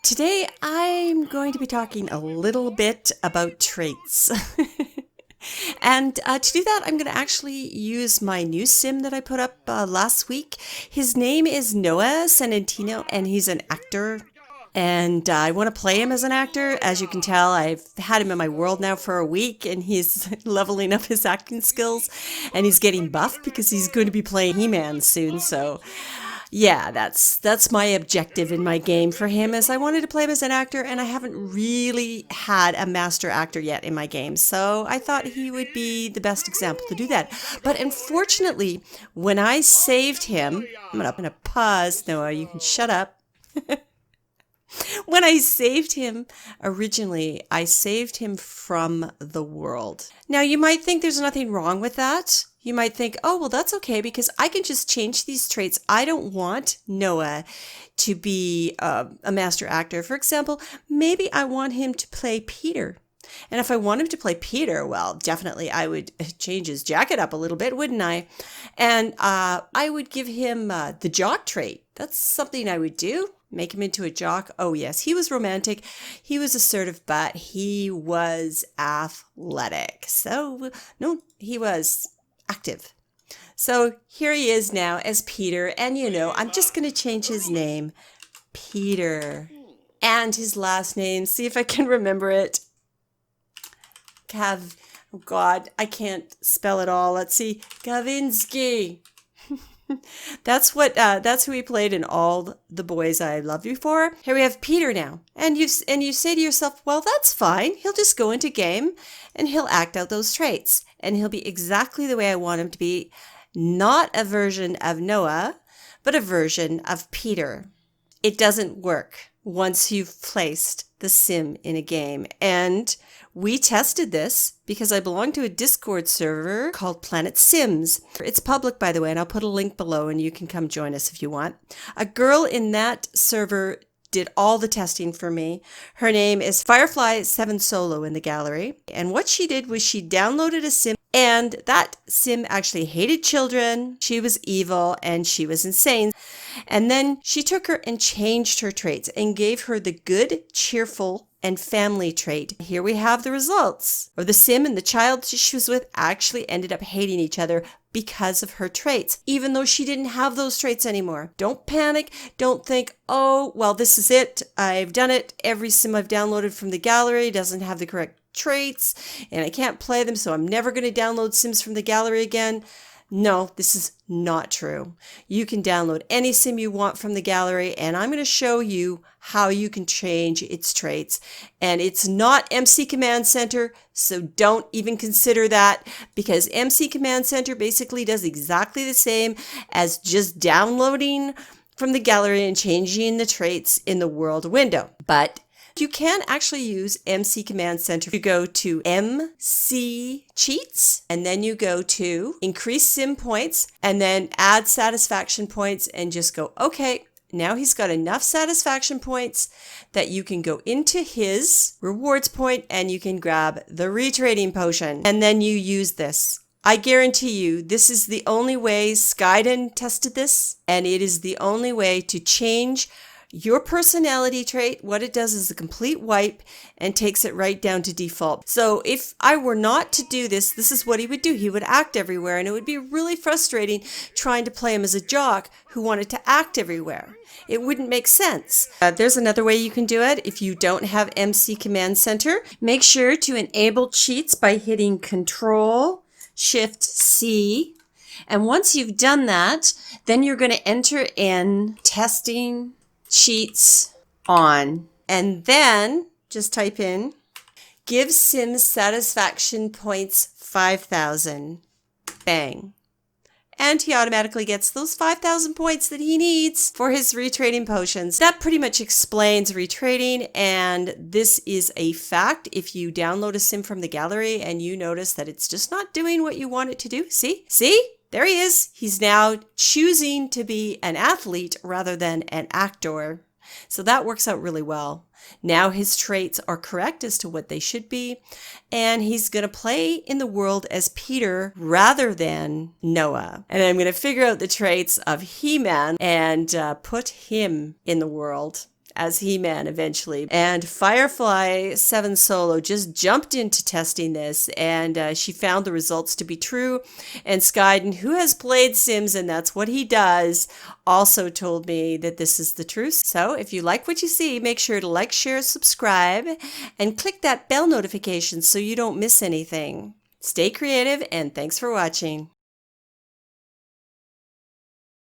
Today I'm going to be talking a little bit about traits. And to do that, I'm going to actually use my new sim that I put up last week. His name is Noah Sanentino, and he's an actor. And I want to play him as an actor. As you can tell, I've had him in my world now for a week, and he's leveling up his acting skills. And he's getting buff because he's going to be playing He-Man soon. So yeah, that's my objective in my game for him, is I wanted to play him as an actor, and I haven't really had a master actor yet in my game. So I thought he would be the best example to do that. But unfortunately, when I saved him, I'm gonna pause. Noah, you can shut up. When I saved him originally, I saved him from the world. Now, you might think there's nothing wrong with that. You might think, oh, well, that's okay because I can just change these traits. I don't want Noah to be a master actor. For example, maybe I want him to play Peter. And if I want him to play Peter, well, definitely I would change his jacket up a little bit, wouldn't I? And I would give him the jock trait. That's something I would do. Make him into a jock. Oh, yes, he was romantic. He was assertive, but he was athletic. So, no, he was active. So here he is now as Peter. And, I'm just going to change his name, Peter. And his last name, see if I can remember it. Oh God, I can't spell it all. Let's see. Kavinsky. That's who he played in All the Boys I Loved Before. Here we have Peter now. And you say to yourself, well, that's fine. He'll just go into game and he'll act out those traits. And he'll be exactly the way I want him to be. Not a version of Noah, but a version of Peter. It doesn't work once you've placed the sim in a game. And we tested this because I belong to a Discord server called Planet Sims. It's public, by the way, and I'll put a link below and you can come join us if you want. A girl in that server did all the testing for me. Her name is Firefly7 Solo in the gallery. And what she did was she downloaded a sim, and that sim actually hated children. She was evil and she was insane. And then she took her and changed her traits and gave her the good, cheerful, and family trait. Here we have the results. Or the sim and the child she was with actually ended up hating each other because of her traits, even though she didn't have those traits anymore. Don't panic. Don't think, oh, well, this is it. I've done it. Every sim I've downloaded from the gallery doesn't have the correct traits, and I can't play them, so I'm never going to download sims from the gallery again. No, this is not true. You can download any sim you want from the gallery, and I'm going to show you how you can change its traits. And it's not MC Command Center, so don't even consider that, because MC Command Center basically does exactly the same as just downloading from the gallery and changing the traits in the world window. But you can actually use MC Command Center. You go to MC Cheats, and then you go to Increase Sim Points, and then Add Satisfaction Points, and just go, okay, now he's got enough satisfaction points that you can go into his rewards point and you can grab the retraining potion. And then you use this. I guarantee you, this is the only way. Skyden tested this, and it is the only way to change your personality trait. What it does is a complete wipe and takes it right down to default. So if I were not to do this, this is what he would do. He would act everywhere, and it would be really frustrating trying to play him as a jock who wanted to act everywhere. It wouldn't make sense. There's another way you can do it. If you don't have MC Command Center, make sure to enable cheats by hitting Control-Shift-C. And once you've done that, then you're going to enter in testing cheats on, and then just type in give Sims satisfaction points 5,000. Bang. And he automatically gets those 5,000 points that he needs for his retraining potions. That pretty much explains retraining, and this is a fact. If you download a sim from the gallery and you notice that it's just not doing what you want it to do, see? There he is. He's now choosing to be an athlete rather than an actor. So that works out really well. Now his traits are correct as to what they should be, and he's going to play in the world as Peter rather than Noah. And I'm going to figure out the traits of He-Man and put him in the world as He-Man eventually. And Firefly 7 Solo just jumped into testing this, and she found the results to be true. And Skyden, who has played Sims and that's what he does, also told me that this is the truth. So if you like what you see, make sure to like, share, subscribe, and click that bell notification so you don't miss anything. Stay creative, and thanks for watching.